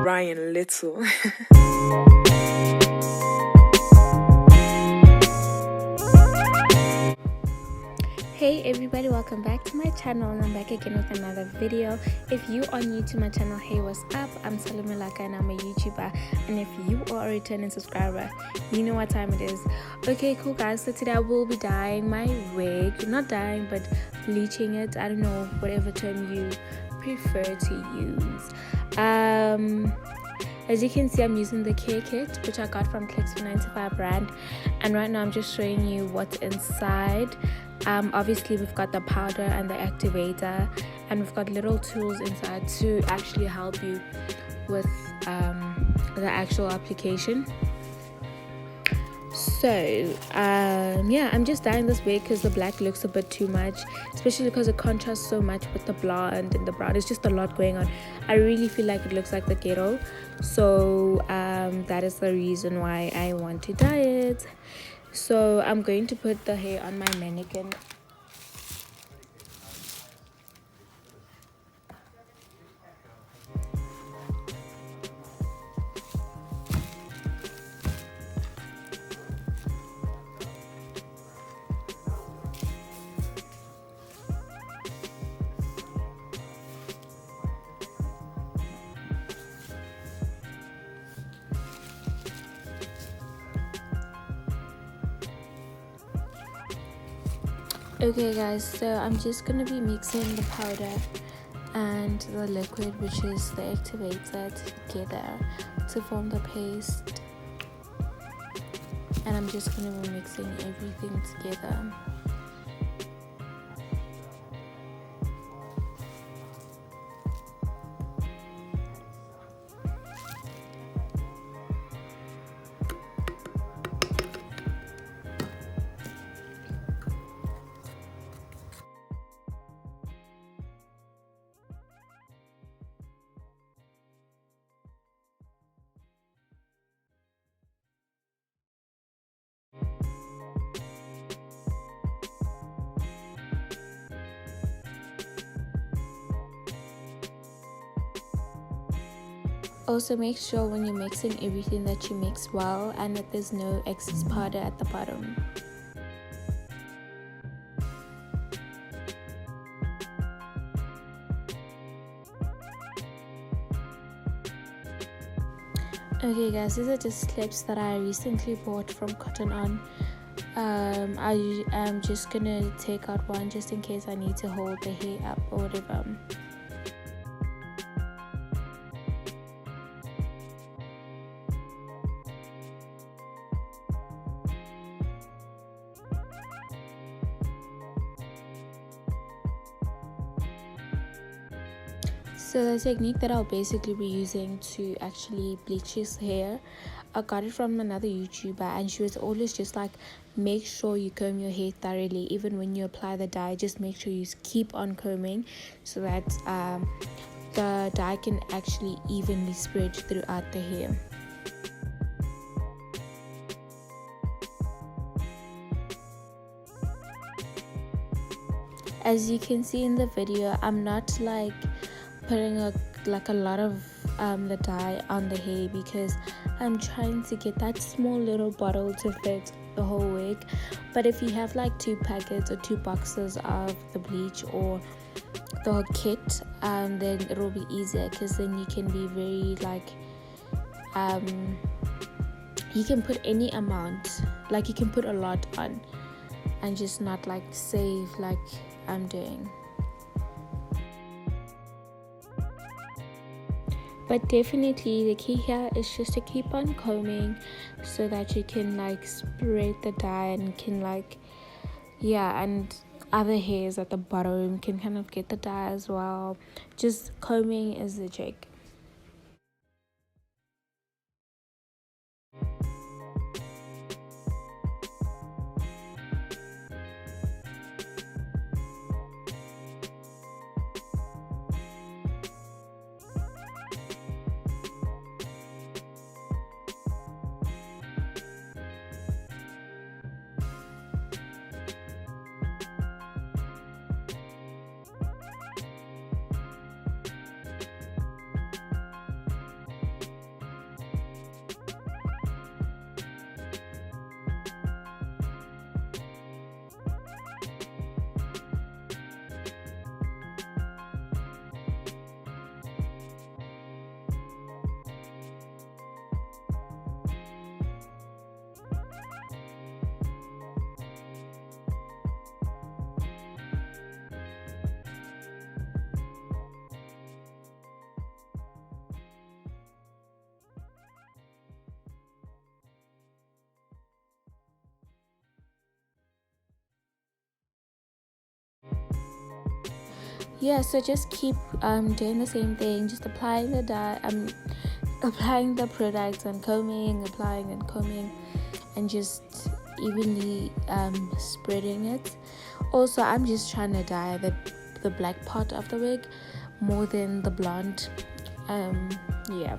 Brian Little. Hey everybody, welcome back to my channel, and I'm back again with another video. If you are new to my channel, hey, what's up? I'm Salome Laka and I'm a YouTuber, and if you are a returning subscriber, you know what time it is. Okay, cool guys, so today I will be dyeing my wig. Not dyeing, but bleaching it. I don't know, whatever term you prefer to use. As you can see, I'm using the care kit, which I got from Clicks for 95 brand, and right now I'm just showing you what's inside. Obviously we've got the powder and the activator, and we've got little tools inside to actually help you with the actual application. So yeah, I'm just dyeing this wig because the black looks a bit too much, especially because it contrasts so much with the blonde and the brown. It's just a lot going on. I really feel like it looks like the ghetto, so that is the reason why I want to dye it. So I'm going to put the hair on my mannequin. Okay guys, so I'm just going to be mixing the powder and the liquid, which is the activator, together to form the paste, and I'm just going to be mixing everything together. Also, make sure when you're mixing everything that you mix well and that there's no excess powder at the bottom. Okay guys, these are just clips that I recently bought from Cotton On. I am just gonna take out one just in case I need to hold the hair up or whatever. So the technique that I'll basically be using to actually bleach his hair, I got it from another YouTuber, and she was always just like, make sure you comb your hair thoroughly. Even when you apply the dye, just make sure you keep on combing so that the dye can actually evenly spread throughout the hair. As you can see in the video, I'm not like putting a lot of the dye on the hair, because I'm trying to get that small little bottle to fit the whole wig. But if you have like 2 packets or 2 boxes of the bleach or the kit, then it will be easier, because then you can be very like you can put any amount, like you can put a lot on and just not like save like I'm doing. But definitely the key here is just to keep on combing so that you can like spread the dye and can like, yeah, and other hairs at the bottom can kind of get the dye as well. Just combing is the trick. yeah, so just keep doing the same thing, just applying the dye, applying the products and combing, applying and combing, and just evenly spreading it. Also, I'm just trying to dye the black part of the wig more than the blonde. Yeah.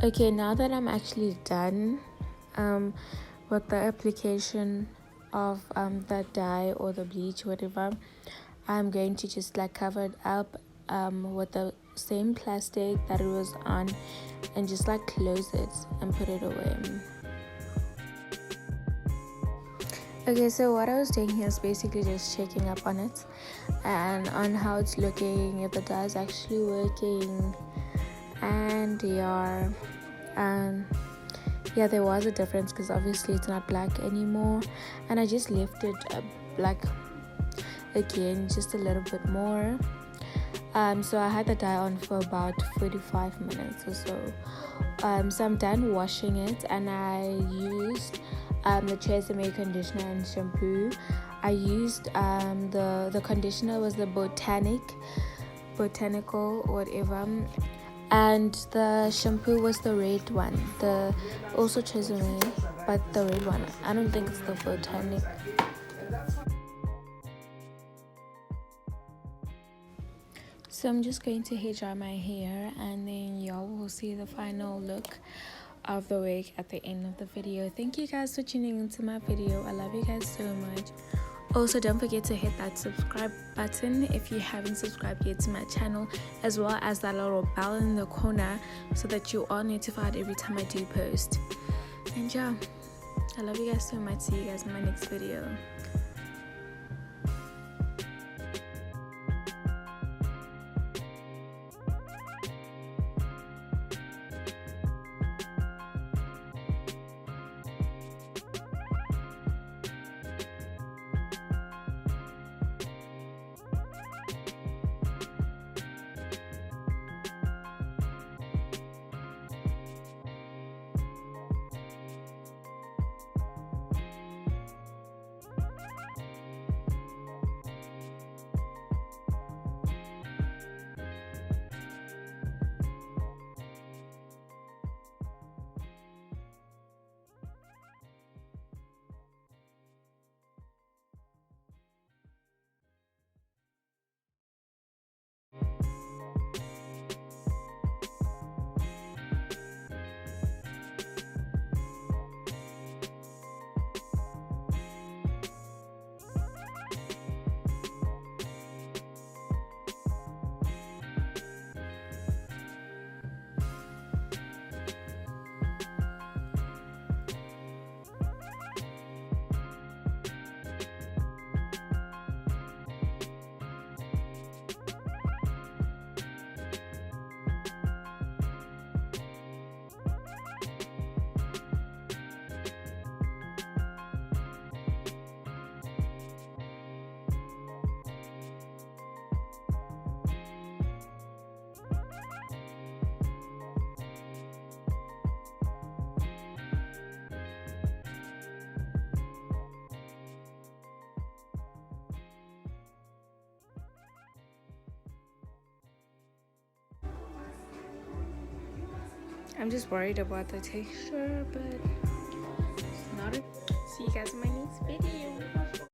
Okay, now that I'm actually done with the application of the dye or the bleach, whatever, I'm going to just like cover it up with the same plastic that it was on, and just like close it and put it away. Okay, so what I was doing here is basically just checking up on it and on how it's looking, if the dye is actually working. And yeah, there was a difference because obviously it's not black anymore, and I just left it black again just a little bit more. So I had the dye on for about 45 minutes or so. So I'm done washing it, and I used the Tresemme conditioner and shampoo. I used the conditioner was the botanical whatever, and the shampoo was the red one, the also Tresemme, but the red one. I don't think it's the botanic. So I'm just going to hair dry my hair, and then y'all will see the final look of the wig at the end of the video. Thank you guys for tuning into my video. I love you guys so much. Also, don't forget to hit that subscribe button if you haven't subscribed yet to my channel, as well as that little bell in the corner so that you are notified every time I do post. And yeah, I love you guys so much. See you guys in my next video. I'm just worried about the texture, but it's not. See you guys in my next video.